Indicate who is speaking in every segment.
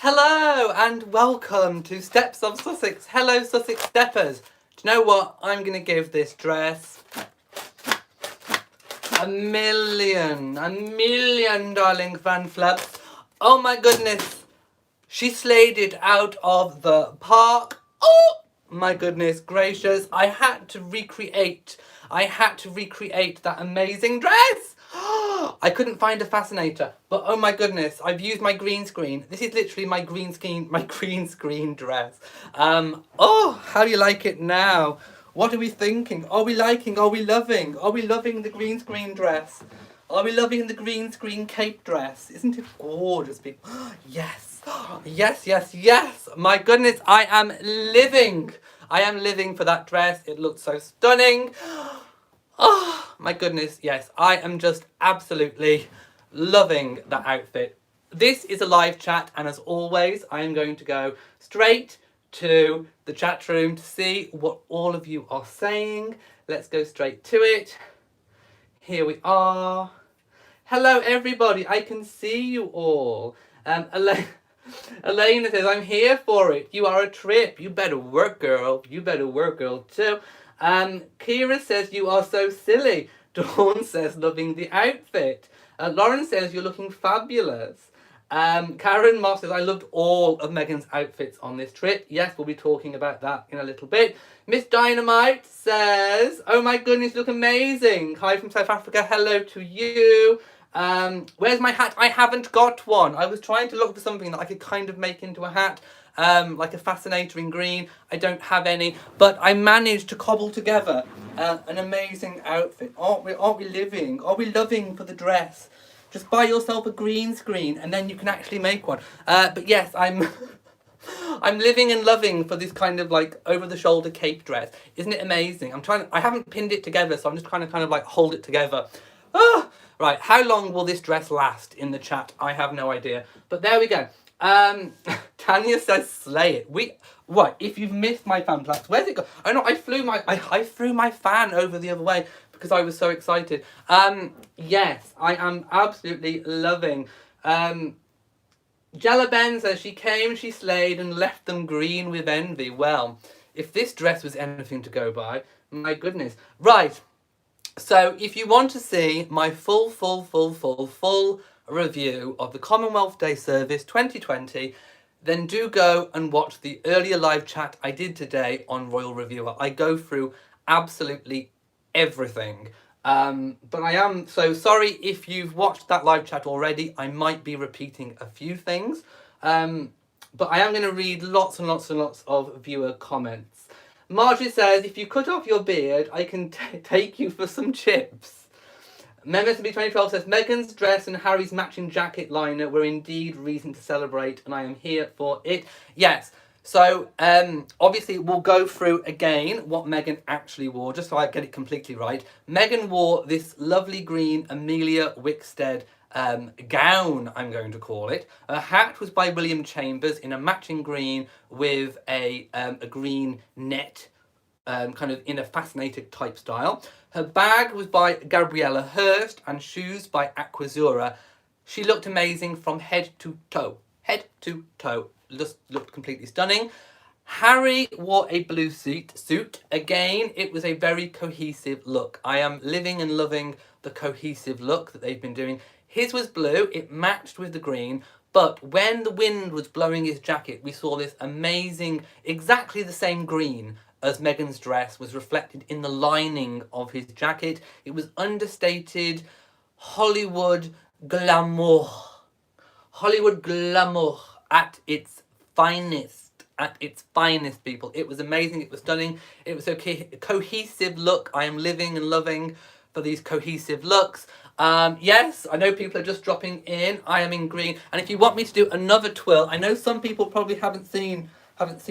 Speaker 1: Hello and welcome to Steps of Sussex. Hello Sussex Steppers. Do you know what? I'm going to give this dress a million darling fan flaps. Oh my goodness. She slayed it out of the park. Oh my goodness gracious. I had to recreate that amazing dress. I couldn't find a fascinator, but oh my goodness, I've used my green screen. This is literally my green screen dress. Oh, how do you like it now? What are we thinking? Are we liking? Are we loving? Are we loving the green screen dress? Are we loving the green screen cape dress? Isn't it gorgeous, people? Yes, yes. My goodness, I am living. I am living for that dress. It looks so stunning. Oh, my goodness, yes. I am just absolutely loving that outfit. This is a live chat, and as always, I am going to go straight to the chat room to see what all of you are saying. Let's go straight to it. Here we are. Hello, everybody. I can see you all. Elena says, I'm here for it. You are a trip. You better work, girl. You better work, girl, too. Kira says, you are so silly. Dawn says, loving the outfit. Lauren says, you're looking fabulous. Karen Moss says, I loved all of Meghan's outfits on this trip. Yes, we'll be talking about that in a little bit. Miss Dynamite says, oh my goodness, you look amazing. Hi from South Africa. Hello to you. Where's my hat? I haven't got one. I was trying to look for something that I could kind of make into a hat. Like a fascinator in green. I don't have any, but I managed to cobble together an amazing outfit. Aren't we living? Are we loving for the dress? Just buy yourself a green screen and then you can actually make one. But yes, I'm I'm living and loving for this kind of like over the shoulder cape dress. Isn't it amazing? I haven't pinned it together, so I'm just trying to kind of like hold it together. Right, how long will this dress last in the chat? I have no idea. But there we go. Tanya says slay it. What? If you've missed my fan flaps, where's it go? Oh no, I threw my fan over the other way because I was so excited. Yes, I am absolutely loving. Jella Ben says she came, she slayed and left them green with envy. Well, if this dress was anything to go by, my goodness. Right. So if you want to see my full review of the Commonwealth Day Service 2020, then do go and watch the earlier live chat I did today on Royal Reviewer. I go through absolutely everything. But I am so sorry if you've watched that live chat already. I might be repeating a few things. But I am going to read lots and lots of viewer comments. Marjorie says, if you cut off your beard, I can take you for some chips. MemSB 2012 says, Meghan's dress and Harry's matching jacket liner were indeed reason to celebrate, and I am here for it. Yes, so obviously we'll go through again what Meghan actually wore, just so I get it completely right. Meghan wore this lovely green Amelia Wickstead gown, I'm going to call it. Her hat was by William Chambers in a matching green with a green net, kind of in a fascinating type style. Her bag was by Gabriella Hurst and shoes by Aquazura. She looked amazing from head to toe. Head to toe. Just looked completely stunning. Harry wore a blue suit. Again, it was a very cohesive look. I am living and loving the cohesive look that they've been doing. His was blue, it matched with the green, but when the wind was blowing his jacket, we saw this amazing, exactly the same green as Meghan's dress was reflected in the lining of his jacket. It was understated Hollywood glamour. Hollywood glamour at its finest. At its finest, people. It was amazing, it was stunning, it was a cohesive look. I am living and loving for these cohesive looks. Yes, I know people are just dropping in. I am in green, and if you want me to do another twirl, I know some people probably haven't seen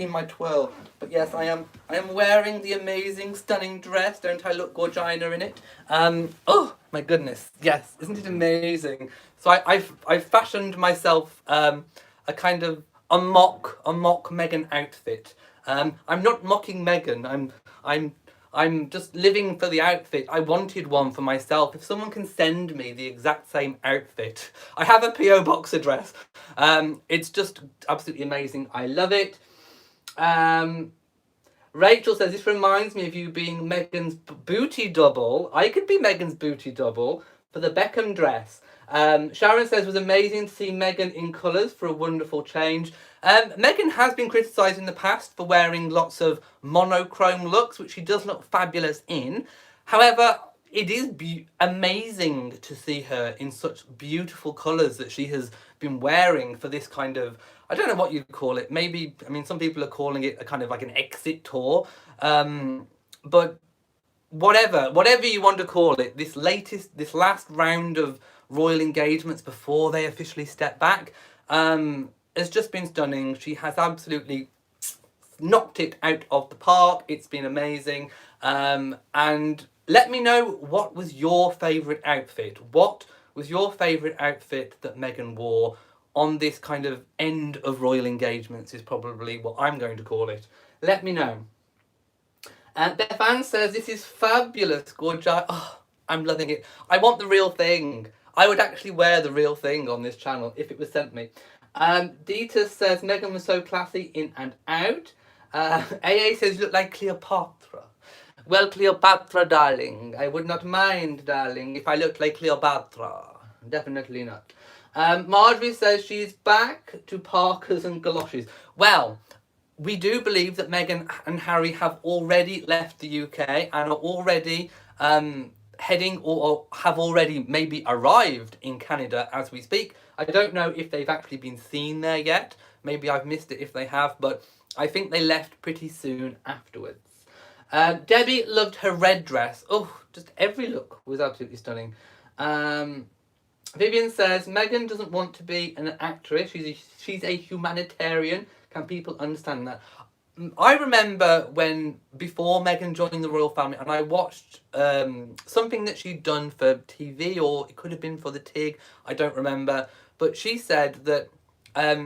Speaker 1: my twirl, but yes, I am wearing the amazing, stunning dress. Don't I look gorgina in it? Oh my goodness, yes, isn't it amazing? So I've fashioned myself a kind of a mock Meghan outfit. I'm not mocking Meghan. I'm just living for the outfit. I wanted one for myself. If someone can send me the exact same outfit, I have a PO box address. It's just absolutely amazing. I love it. Rachel says, this reminds me of you being Meghan's booty double. I could be Meghan's booty double for the Beckham dress. Sharon says, it was amazing to see Meghan in colours for a wonderful change. Meghan has been criticised in the past for wearing lots of monochrome looks, which she does look fabulous in. However, it is amazing to see her in such beautiful colours that she has been wearing for this kind of, I don't know what you'd call it. Maybe, I mean, some people are calling it a kind of like an exit tour. But whatever you want to call it, this last round of royal engagements before they officially step back, has just been stunning. She has absolutely knocked it out of the park. It's been amazing. And let me know, what was your favourite outfit? What was your favourite outfit that Meghan wore on this kind of end of royal engagements, is probably what I'm going to call it. Let me know. Beth Ann says, this is fabulous, gorgeous. Oh, I'm loving it. I want the real thing. I would actually wear the real thing on this channel if it was sent me. Dita says, Meghan was so classy in and out. AA says, you look like Cleopatra. Well, Cleopatra, darling, I would not mind, darling, if I looked like Cleopatra. Definitely not. Marjorie says she's back to Parkers and galoshes. Well, we do believe that Meghan and Harry have already left the UK and are already heading or have already maybe arrived in Canada as we speak. I don't know if they've actually been seen there yet. Maybe I've missed it if they have, but I think they left pretty soon afterwards. Debbie loved her red dress. Oh, just every look was absolutely stunning. Vivian says, Meghan doesn't want to be an actress. She's a humanitarian. Can people understand that? I remember before Meghan joined the royal family, and I watched something that she'd done for TV, or it could have been for the TIG, I don't remember. But she said that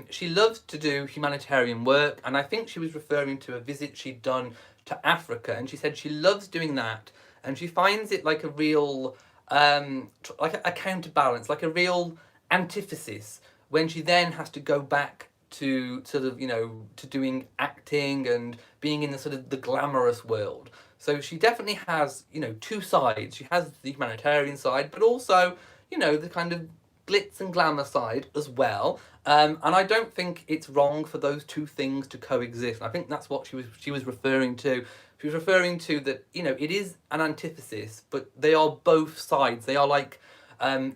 Speaker 1: she loves to do humanitarian work, and I think she was referring to a visit she'd done to Africa, and she said she loves doing that, and she finds it like a real, like a counterbalance, like a real antithesis, when she then has to go back to sort of, to doing acting and being in the sort of the glamorous world. So she definitely has, two sides. She has the humanitarian side, but also, the kind of glitz and glamour side as well. And I don't think it's wrong for those two things to coexist. I think that's what she was referring to. She was referring to that, it is an antithesis, but they are both sides. They are like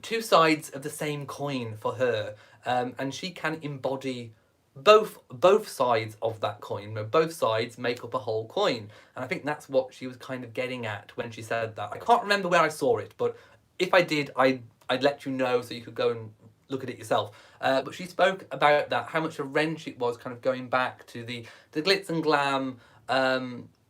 Speaker 1: two sides of the same coin for her. And she can embody both sides of that coin. Both sides make up a whole coin. And I think that's what she was kind of getting at when she said that. I can't remember where I saw it, but if I did, I'd let you know so you could go and look at it yourself. But she spoke about that, how much a wrench it was kind of going back to the glitz and glam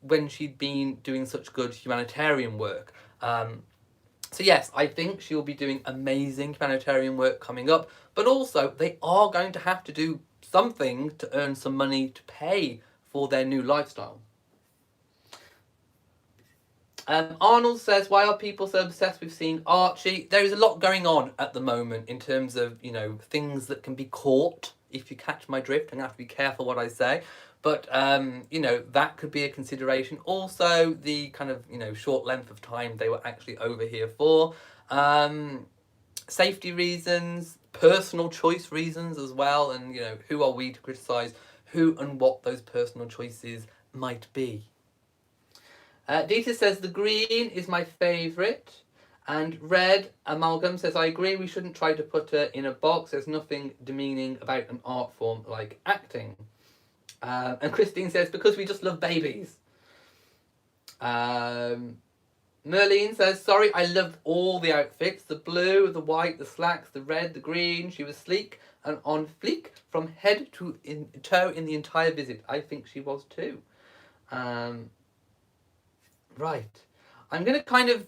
Speaker 1: when she'd been doing such good humanitarian work. So yes, I think she'll be doing amazing humanitarian work coming up, but also they are going to have to do something to earn some money to pay for their new lifestyle. Arnold says, why are people so obsessed with seeing Archie? There is a lot going on at the moment in terms of, things that can be caught, if you catch my drift. I'm going to have to be careful what I say. But, that could be a consideration. Also, the kind of, short length of time they were actually over here for. Safety reasons, personal choice reasons as well. And, who are we to criticise who and what those personal choices might be. Dita says, the green is my favourite. And Red Amalgam says, I agree, we shouldn't try to put her in a box. There's nothing demeaning about an art form like acting. And Christine says, because we just love babies. Merlene says, sorry, I loved all the outfits. The blue, the white, the slacks, the red, the green. She was sleek and on fleek from head to toe in the entire visit. I think she was too. Right. I'm going to kind of,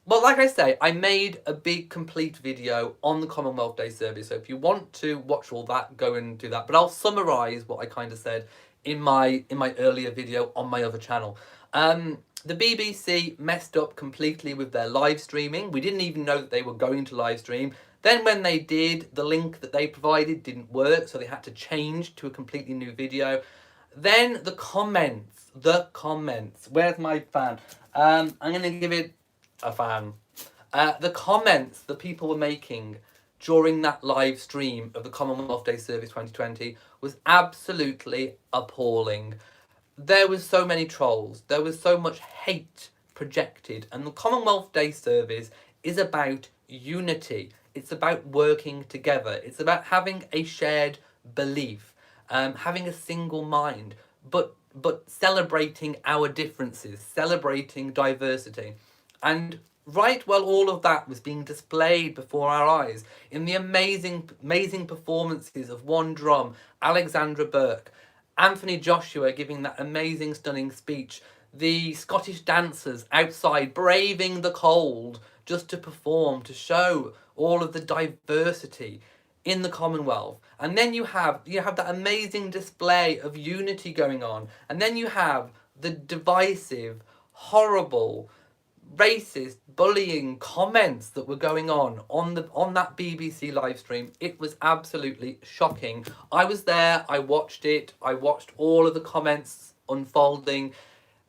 Speaker 1: well, like I say, I made a big complete video on the Commonwealth Day service. So if you want to watch all that, go and do that. But I'll summarise what I kind of said in my earlier video on my other channel. The BBC messed up completely with their live streaming. We didn't even know that they were going to live stream. Then when they did, the link that they provided didn't work, so they had to change to a completely new video. Then the comments. Where's my fan? I'm going to give it a fan. The comments that people were making during that live stream of the Commonwealth Day Service 2020 was absolutely appalling. There was so many trolls. There was so much hate projected. And the Commonwealth Day Service is about unity. It's about working together. It's about having a shared belief, having a single mind, but celebrating our differences, celebrating diversity. And right while all of that was being displayed before our eyes in the amazing performances of One Drum, Alexandra Burke, Anthony Joshua giving that amazing, stunning speech, the Scottish dancers outside braving the cold just to perform, to show all of the diversity in the Commonwealth. And then you have that amazing display of unity going on. And then you have the divisive, horrible, racist, bullying comments that were going on that BBC live stream. It was absolutely shocking. I was there, I watched it, I watched all of the comments unfolding.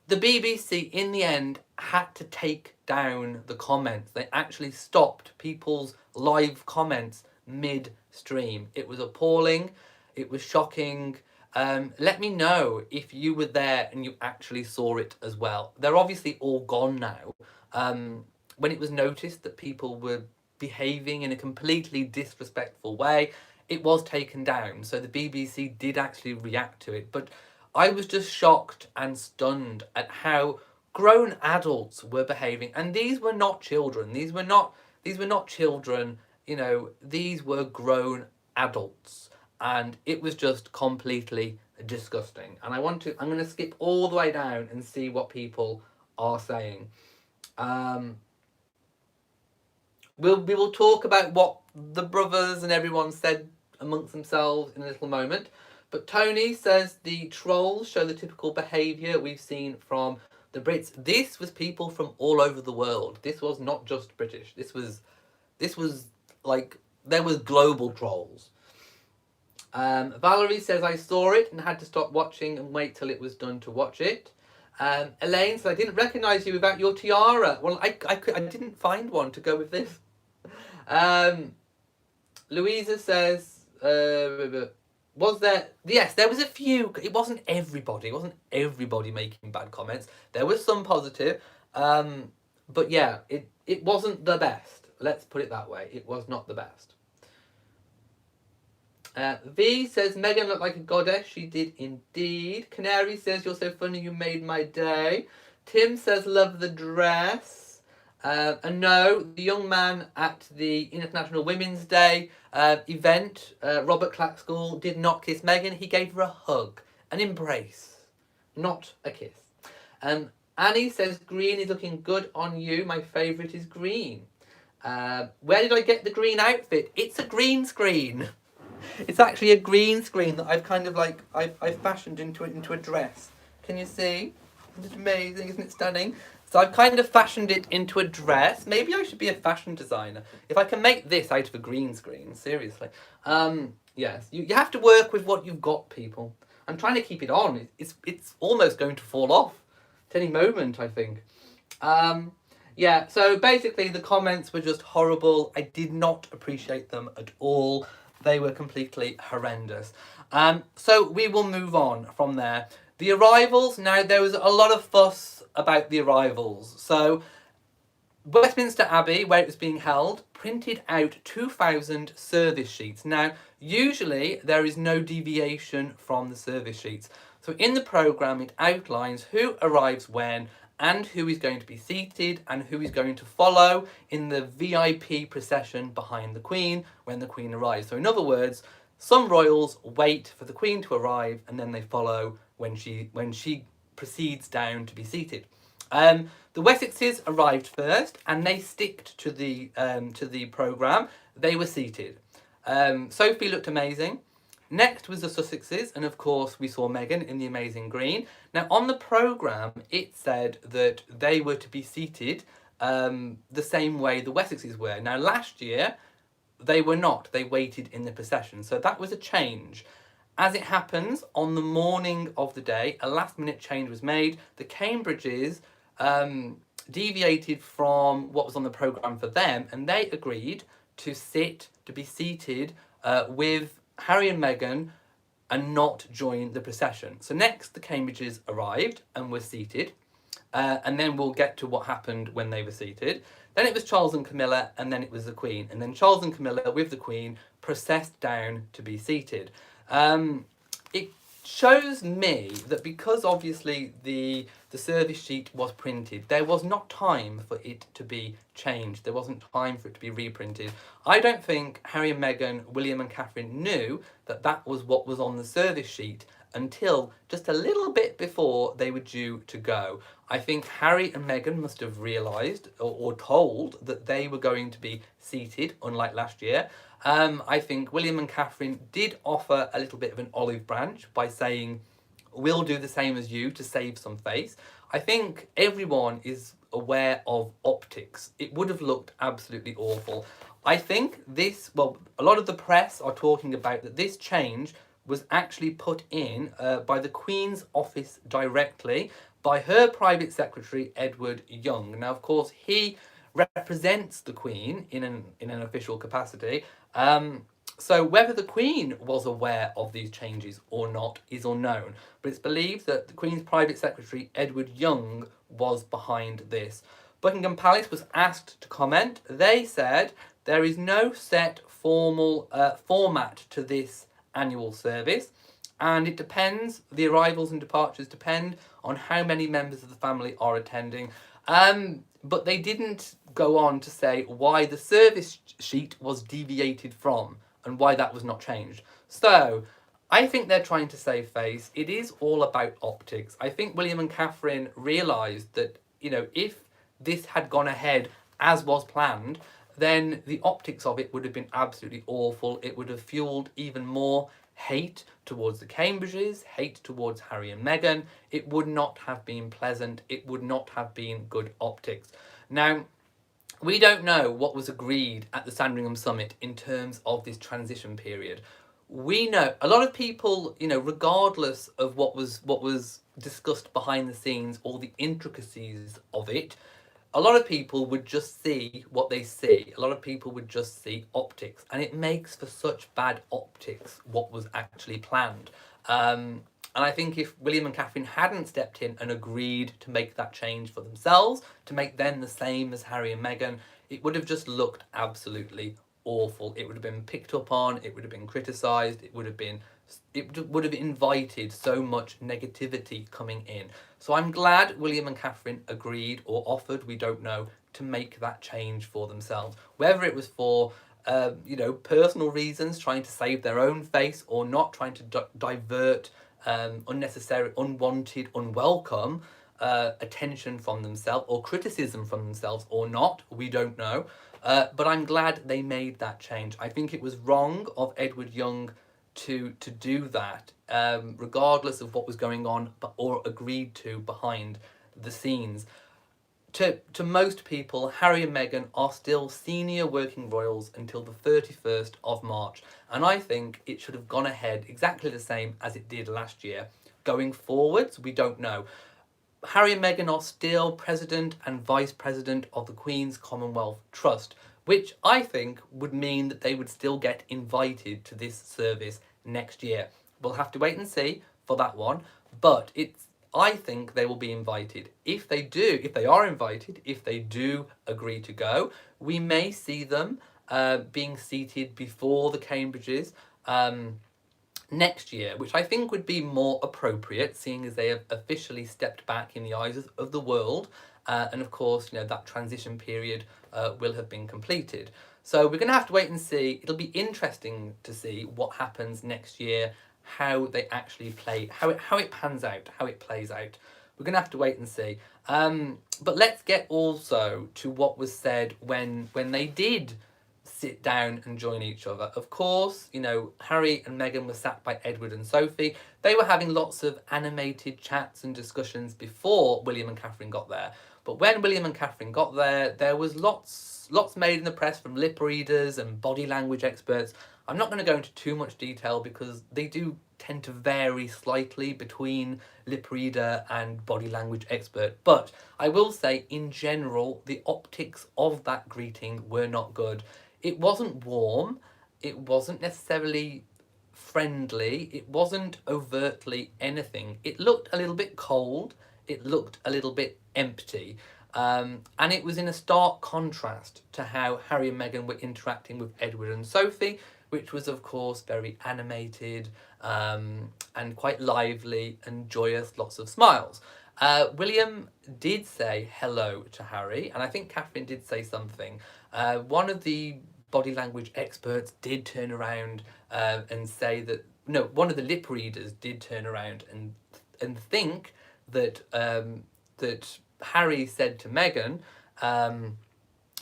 Speaker 1: The BBC in the end had to take down the comments. They actually stopped people's live comments mid-stream. It was appalling, it was shocking. Let me know if you were there and you actually saw it as well. They're obviously all gone now. When it was noticed that people were behaving in a completely disrespectful way, it was taken down. So the BBC did actually react to it. But I was just shocked and stunned at how grown adults were behaving. And these were not children. These were not children, these were grown adults. And it was just completely disgusting. And I'm going to skip all the way down and see what people are saying. We will talk about what the brothers and everyone said amongst themselves in a little moment. But Tony says the trolls show the typical behaviour we've seen from the Brits. This was people from all over the world. This was not just British. This was like, there was global trolls. Valerie says, I saw it and had to stop watching and wait till it was done to watch it. Elaine says, I didn't recognise you without your tiara. Well, I didn't find one to go with this. Louisa says, was there... Yes, there was a few. It wasn't everybody. It wasn't everybody making bad comments. There was some positive. But yeah, it wasn't the best. Let's put it that way. It was not the best. V says, Meghan looked like a goddess. She did indeed. Canary says, you're so funny, you made my day. Tim says, love the dress. And no, the young man at the International Women's Day event, Robert Claxcall, did not kiss Meghan. He gave her a hug, an embrace, not a kiss. Annie says, green is looking good on you. My favourite is green. Where did I get the green outfit? It's a green screen. It's actually a green screen that I've kind of like, I've fashioned into a dress. Can you see? Isn't it amazing? Isn't it stunning? So I've kind of fashioned it into a dress. Maybe I should be a fashion designer. If I can make this out of a green screen, seriously. Yes, you have to work with what you've got, people. I'm trying to keep it on. It's almost going to fall off at any moment, I think. Yeah, so basically the comments were just horrible. I did not appreciate them at all. They were completely horrendous. So we will move on from there. The arrivals, now there was a lot of fuss about the arrivals. So Westminster Abbey, where it was being held, printed out 2,000 service sheets. Now, usually there is no deviation from the service sheets. So in the programme, it outlines who arrives when and who is going to be seated and who is going to follow in the VIP procession behind the Queen when the Queen arrives. So in other words, some royals wait for the Queen to arrive and then they follow when she proceeds down to be seated. The Wessexes arrived first and they sticked to the programme. They were seated. Sophie looked amazing. Next was the Sussexes, and of course we saw Meghan in the amazing green. Now on the programme, it said that they were to be seated the same way the Wessexes were. Now last year, they were not. They waited in the procession. So that was a change. As it happens, on the morning of the day, a last minute change was made. The Cambridges deviated from what was on the programme for them, and they agreed to be seated with Harry and Meghan and not join the procession. So next, the Cambridges arrived and were seated. And then we'll get to what happened when they were seated. Then it was Charles and Camilla, and then it was the Queen. And then Charles and Camilla, with the Queen, processed down to be seated. It shows me that because obviously the service sheet was printed, there was not time for it to be changed. There wasn't time for it to be reprinted. I don't think Harry and Meghan, William and Catherine knew that that was what was on the service sheet until just a little bit before they were due to go. I think Harry and Meghan must have realised or told that they were going to be seated, unlike last year. I think William and Catherine did offer a little bit of an olive branch by saying, we'll do the same as you to save some face. I think everyone is aware of optics. It would have looked absolutely awful. I think a lot of the press are talking about that this change was actually put in by the Queen's office directly by her private secretary, Edward Young. Now, of course, he represents the Queen in an official capacity. So whether the Queen was aware of these changes or not is unknown. But it's believed that the Queen's private secretary, Edward Young, was behind this. Buckingham Palace was asked to comment. They said there is no set formal format to this annual service, and it depends, the arrivals and departures depend on how many members of the family are attending. But they didn't go on to say why the service sheet was deviated from and why that was not changed. So I think they're trying to save face. It is all about optics. I think William and Catherine realised that, if this had gone ahead as was planned, then the optics of it would have been absolutely awful. It would have fueled even more hate towards the Cambridges, hate towards Harry and Meghan. It would not have been pleasant. It would not have been good optics. Now, we don't know what was agreed at the Sandringham Summit in terms of this transition period. We know a lot of people, regardless of what was discussed behind the scenes, all the intricacies of it, a lot of people would just see what they see. A lot of people would just see optics. And it makes for such bad optics what was actually planned. And I think if William and Catherine hadn't stepped in and agreed to make that change for themselves, to make them the same as Harry and Meghan, it would have just looked absolutely awful. It would have been picked up on, it would have been criticised, it would have invited so much negativity coming in. So I'm glad William and Catherine agreed or offered, we don't know, to make that change for themselves. Whether it was for personal reasons, trying to save their own face, or not trying to divert unnecessary, unwanted, unwelcome attention from themselves or criticism from themselves or not, we don't know. But I'm glad they made that change. I think it was wrong of Edward Young to do that, regardless of what was going on or agreed to behind the scenes. To most people, Harry and Meghan are still senior working royals until the 31st of March. And I think it should have gone ahead exactly the same as it did last year. Going forwards, we don't know. Harry and Meghan are still President and Vice President of the Queen's Commonwealth Trust, which I think would mean that they would still get invited to this service next year. We'll have to wait and see for that one, but I think they will be invited. If they are invited, if they do agree to go, we may see them being seated before the Cambridges next year, which I think would be more appropriate, seeing as they have officially stepped back in the eyes of the world. And of course, that transition period will have been completed. So we're going to have to wait and see. It'll be interesting to see what happens next year, how they actually play, how it pans out, how it plays out. We're going to have to wait and see. But let's get also to what was said when they did sit down and join each other. Of course, you know, Harry and Meghan were sat by Edward and Sophie. They were having lots of animated chats and discussions before William and Catherine got there. But when William and Catherine got there was lots made in the press from lip readers and body language experts. I'm not going to go into too much detail because they do tend to vary slightly between lip reader and body language expert. But I will say, in general, the optics of that greeting were not good. It wasn't warm. It wasn't necessarily friendly. It wasn't overtly anything. It looked a little bit cold. It looked a little bit empty. And it was in a stark contrast to how Harry and Meghan were interacting with Edward and Sophie, which was, of course, very animated and quite lively and joyous, lots of smiles. William did say hello to Harry, and I think Catherine did say something. One of the body language experts did turn around and say that, no, one of the lip readers did turn around and think that that Harry said to Meghan,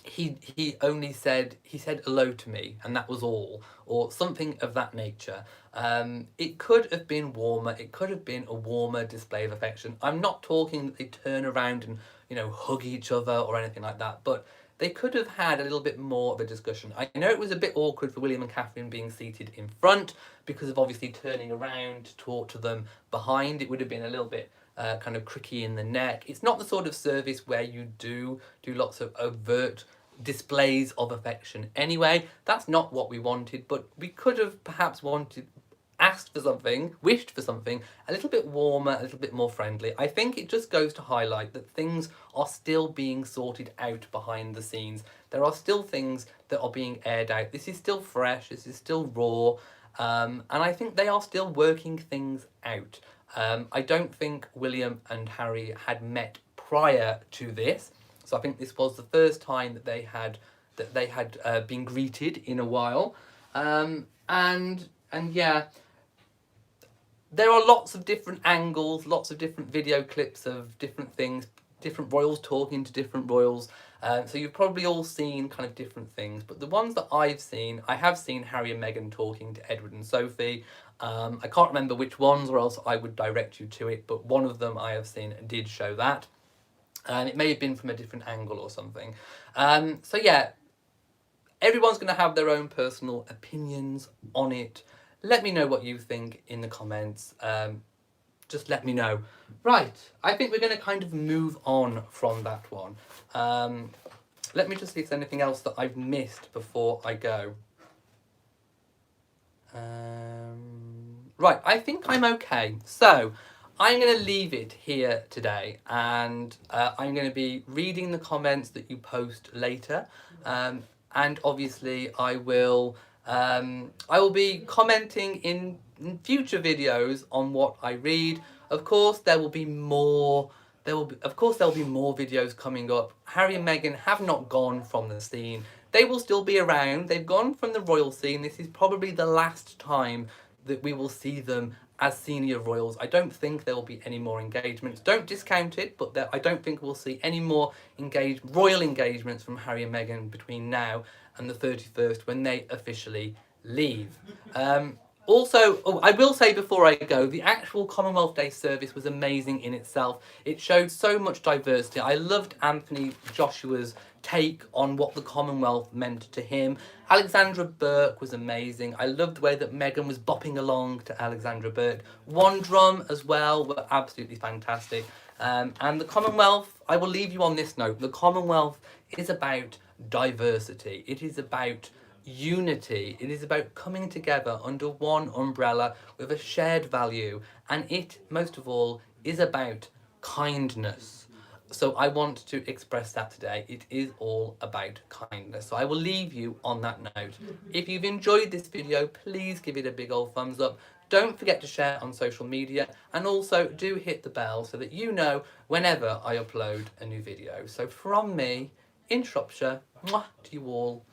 Speaker 1: he only said, he said hello to me and that was all, or something of that nature. It could have been warmer. It could have been a warmer display of affection. I'm not talking that they turn around and, you know, hug each other or anything like that, but they could have had a little bit more of a discussion. I know it was a bit awkward for William and Catherine being seated in front because of obviously turning around to talk to them behind. It would have been a little bit kind of cricky in the neck. It's not the sort of service where you do lots of overt displays of affection anyway. That's not what we wanted, but we could have perhaps asked for something, wished for something a little bit warmer, a little bit more friendly. I think it just goes to highlight that things are still being sorted out behind the scenes. There are still things that are being aired out. This is still fresh, this is still raw, and I think they are still working things out. I don't think William and Harry had met prior to this, so I think this was the first time that they had been greeted in a while, and yeah, there are lots of different angles, lots of different video clips of different things, different royals talking to different royals. So you've probably all seen kind of different things, but the ones that I have seen Harry and Meghan talking to Edward and Sophie. I can't remember which ones, or else I would direct you to it, but one of them I have seen did show that. And it may have been from a different angle or something. So yeah, everyone's going to have their own personal opinions on it. Let me know what you think in the comments. Just let me know. Right, I think we're going to kind of move on from that one. Let me just see if there's anything else that I've missed before I go. Right, I think I'm okay. So, I'm going to leave it here today, and I'm going to be reading the comments that you post later, and obviously I will be commenting in future videos on what I read. Of course, there will be more videos coming up. Harry and Meghan have not gone from the scene. They will still be around. They've gone from the royal scene. This is probably the last time that we will see them as senior royals. I don't think there will be any more engagements. Don't discount it, but I don't think we'll see any more royal engagements from Harry and Meghan between now and the 31st when they officially leave. Also, I will say before I go, the actual Commonwealth Day service was amazing in itself. It showed so much diversity. I loved Anthony Joshua's take on what the Commonwealth meant to him. Alexandra Burke was amazing. I loved the way that Meghan was bopping along to Alexandra Burke. One Drum as well were absolutely fantastic. And the Commonwealth, I will leave you on this note, the Commonwealth is about diversity. It is about unity. It is about coming together under one umbrella with a shared value, and it, most of all, is about kindness. So I want to express that today. It is all about kindness. So I will leave you on that note. If you've enjoyed this video, please give it a big old thumbs up. Don't forget to share on social media, and also do hit the bell so that you know whenever I upload a new video. So from me in Shropshire, mwah, to you all.